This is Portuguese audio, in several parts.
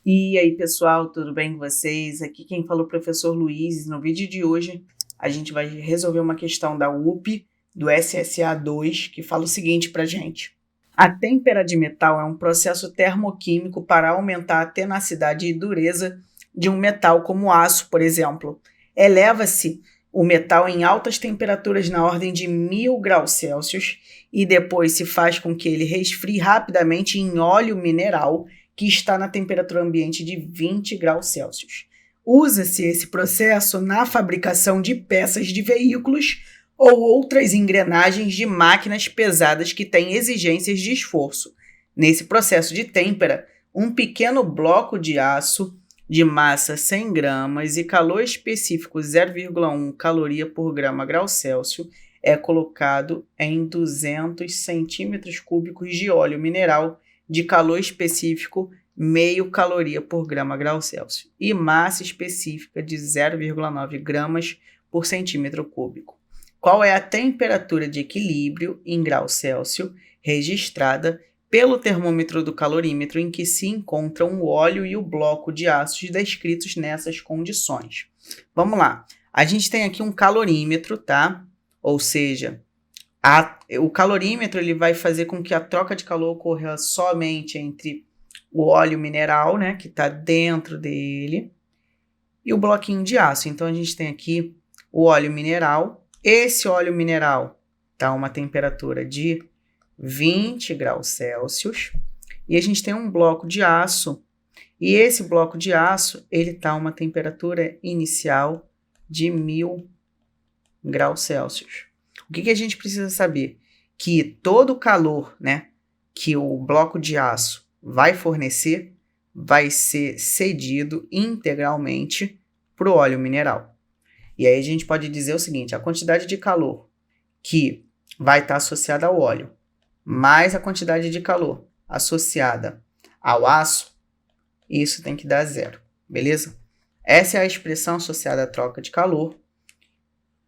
E aí, pessoal, tudo bem com vocês? Aqui quem falou é o professor Luiz. No vídeo de hoje, a gente vai resolver uma questão da UP, do SSA2, que fala o seguinte pra gente. A têmpera de metal é um processo termoquímico para aumentar a tenacidade e dureza de um metal como o aço, por exemplo. Eleva-se o metal em altas temperaturas na ordem de 1000 graus Celsius e depois se faz com que ele resfrie rapidamente em óleo mineral que está na temperatura ambiente de 20 graus Celsius. Usa-se esse processo na fabricação de peças de veículos ou outras engrenagens de máquinas pesadas que têm exigências de esforço. Nesse processo de têmpera, um pequeno bloco de aço de massa 100 gramas e calor específico 0,1 caloria por grau Celsius é colocado em 200 centímetros cúbicos de óleo mineral de calor específico meio caloria por grau Celsius e massa específica de 0,9 gramas por centímetro cúbico. Qual é a temperatura de equilíbrio em grau Celsius registrada pelo termômetro do calorímetro em que se encontram o óleo e o bloco de aços descritos nessas condições? Vamos lá. A gente tem aqui um calorímetro, tá? Ou seja, o calorímetro ele vai fazer com que a troca de calor ocorra somente entre o óleo mineral, né, que está dentro dele, e o bloquinho de aço. Então, a gente tem aqui o óleo mineral. Esse óleo mineral está a uma temperatura de 20 graus Celsius. E a gente tem um bloco de aço. E esse bloco de aço, ele está a uma temperatura inicial de 1000 graus Celsius. O que a gente precisa saber? Que todo o calor, né, que o bloco de aço vai fornecer vai ser cedido integralmente para o óleo mineral. E aí a gente pode dizer o seguinte, a quantidade de calor que vai estar associada ao óleo, mais a quantidade de calor associada ao aço, isso tem que dar zero, beleza? Essa é a expressão associada à troca de calor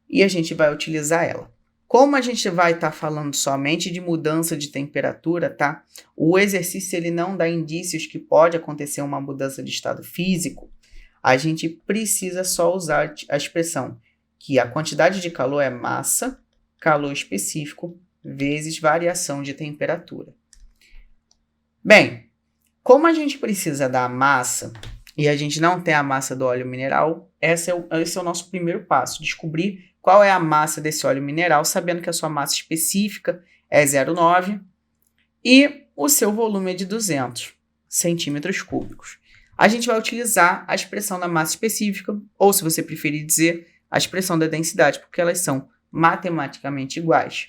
e a gente vai utilizar ela. Como a gente vai estar falando somente de mudança de temperatura, tá? O exercício ele não dá indícios que pode acontecer uma mudança de estado físico. A gente precisa só usar a expressão que a quantidade de calor é massa, calor específico, vezes variação de temperatura. Bem, como a gente precisa da massa e a gente não tem a massa do óleo mineral, esse é o nosso primeiro passo, descobrir qual é a massa desse óleo mineral, sabendo que a sua massa específica é 0,9 e o seu volume é de 200 centímetros cúbicos. A gente vai utilizar a expressão da massa específica, ou se você preferir dizer, a expressão da densidade, porque elas são matematicamente iguais.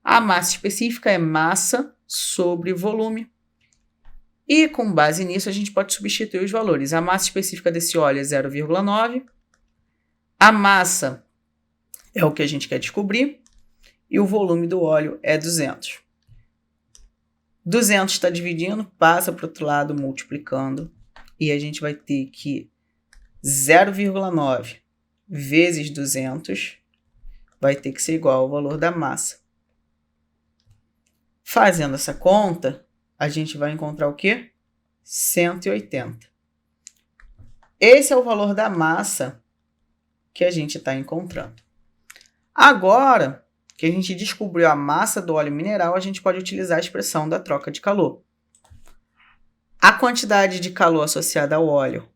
A massa específica é massa sobre volume. E com base nisso, a gente pode substituir os valores. A massa específica desse óleo é 0,9. A massa é o que a gente quer descobrir. E o volume do óleo é 200. 200 está dividindo, passa para o outro lado, multiplicando. E a gente vai ter que 0,9 vezes 200 vai ter que ser igual ao valor da massa. Fazendo essa conta, a gente vai encontrar o quê? 180. Esse é o valor da massa que a gente está encontrando. Agora que a gente descobriu a massa do óleo mineral, a gente pode utilizar a expressão da troca de calor. A quantidade de calor associada ao óleo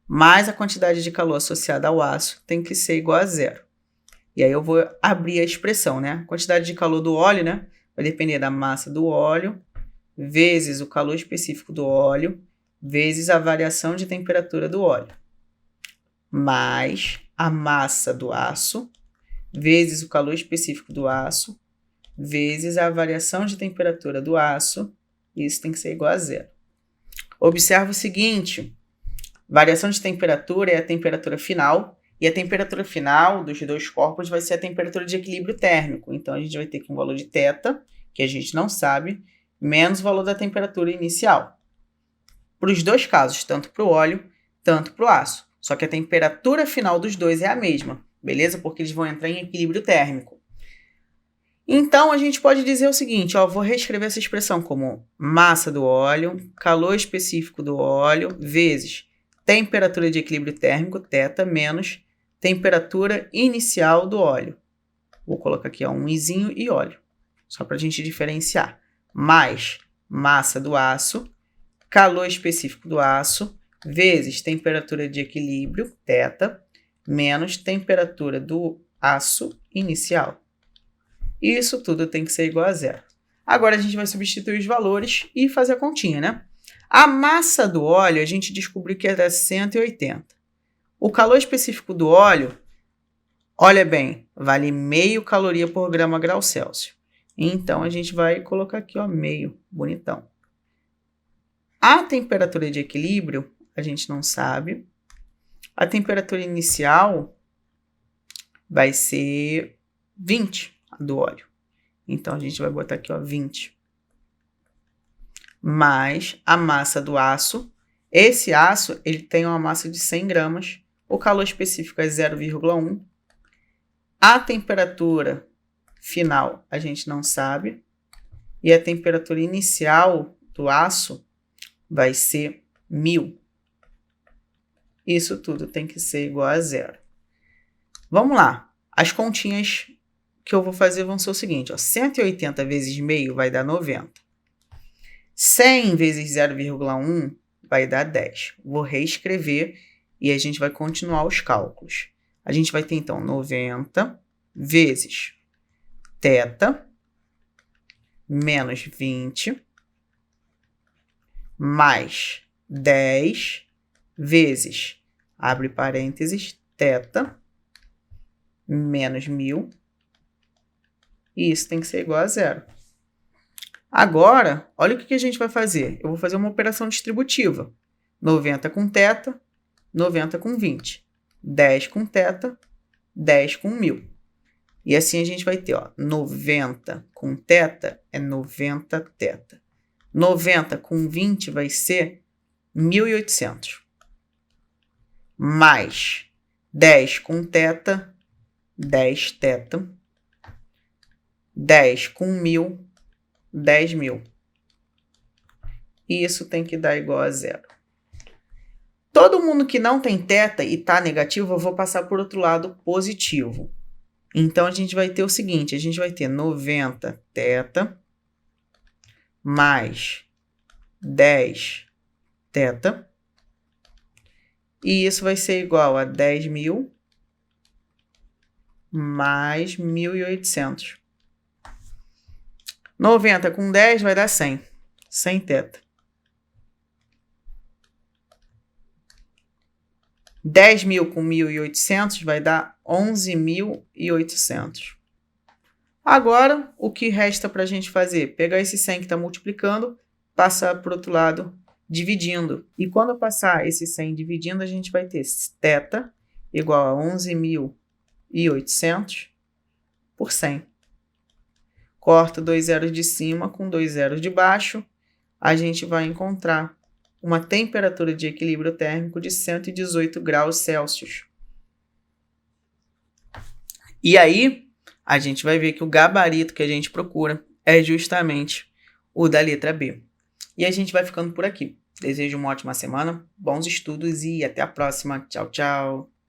mais a quantidade de calor associada ao aço tem que ser igual a zero. E aí eu vou abrir a expressão, né? A quantidade de calor do óleo, né? Vai depender da massa do óleo, vezes o calor específico do óleo, vezes a variação de temperatura do óleo, mais a massa do aço, vezes o calor específico do aço, vezes a variação de temperatura do aço, isso tem que ser igual a zero. Observa o seguinte, variação de temperatura é a temperatura final, e a temperatura final dos dois corpos vai ser a temperatura de equilíbrio térmico. Então, a gente vai ter aqui um valor de θ, que a gente não sabe, menos o valor da temperatura inicial. Para os dois casos, tanto para o óleo, tanto para o aço. Só que a temperatura final dos dois é a mesma, beleza? Porque eles vão entrar em equilíbrio térmico. Então, a gente pode dizer o seguinte, ó, vou reescrever essa expressão como massa do óleo, calor específico do óleo, vezes temperatura de equilíbrio térmico, θ, menos temperatura inicial do óleo. Vou colocar aqui ó, um izinho e óleo, só para a gente diferenciar. Mais massa do aço, calor específico do aço, vezes temperatura de equilíbrio, θ, menos temperatura do aço inicial. Isso tudo tem que ser igual a zero. Agora a gente vai substituir os valores e fazer a continha, né? A massa do óleo a gente descobriu que era 180. O calor específico do óleo, olha bem, vale meio caloria por grama grau Celsius. Então a gente vai colocar aqui, ó, meio, bonitão. A temperatura de equilíbrio, a gente não sabe. A temperatura inicial vai ser 20 do óleo. Então, a gente vai botar aqui, ó, 20. Mais a massa do aço. Esse aço, ele tem uma massa de 100 gramas. O calor específico é 0,1. A temperatura final, a gente não sabe. E a temperatura inicial do aço vai ser 1000. Isso tudo tem que ser igual a zero. Vamos lá. As continhas que eu vou fazer vão ser o seguinte, ó, 180 vezes meio vai dar 90. 100 vezes 0,1 vai dar 10. Vou reescrever e a gente vai continuar os cálculos. A gente vai ter, então, 90 vezes θ menos 20 mais 10 vezes, abre parênteses, θ menos 1000. E isso tem que ser igual a zero. Agora, olha o que a gente vai fazer. Eu vou fazer uma operação distributiva. 90 com θ, 90 com 20. 10 com θ, 10 com 1000. E assim a gente vai ter, ó, 90 com θ é 90 θ. 90 com 20 vai ser 1800. Mais 10 com θ, 10 θ. 10 com 1000, 10.000. E isso tem que dar igual a zero. Todo mundo que não tem θ e está negativo, eu vou passar por outro lado positivo. Então, a gente vai ter o seguinte, a gente vai ter 90 θ mais 10 θ. E isso vai ser igual a 10.000 mais 1.800. 90 com 10 vai dar 100. 100 θ. 10.000 com 1.800 vai dar 11.800. Agora, o que resta para a gente fazer? Pegar esse 100 que está multiplicando, passar para o outro lado dividindo. E quando eu passar esse 100 dividindo, a gente vai ter θ igual a 11.800 por 100. Corta 2 zeros de cima com 2 zeros de baixo, a gente vai encontrar uma temperatura de equilíbrio térmico de 118 graus Celsius. E aí, a gente vai ver que o gabarito que a gente procura é justamente o da letra B. E a gente vai ficando por aqui. Desejo uma ótima semana, bons estudos e até a próxima. Tchau, tchau!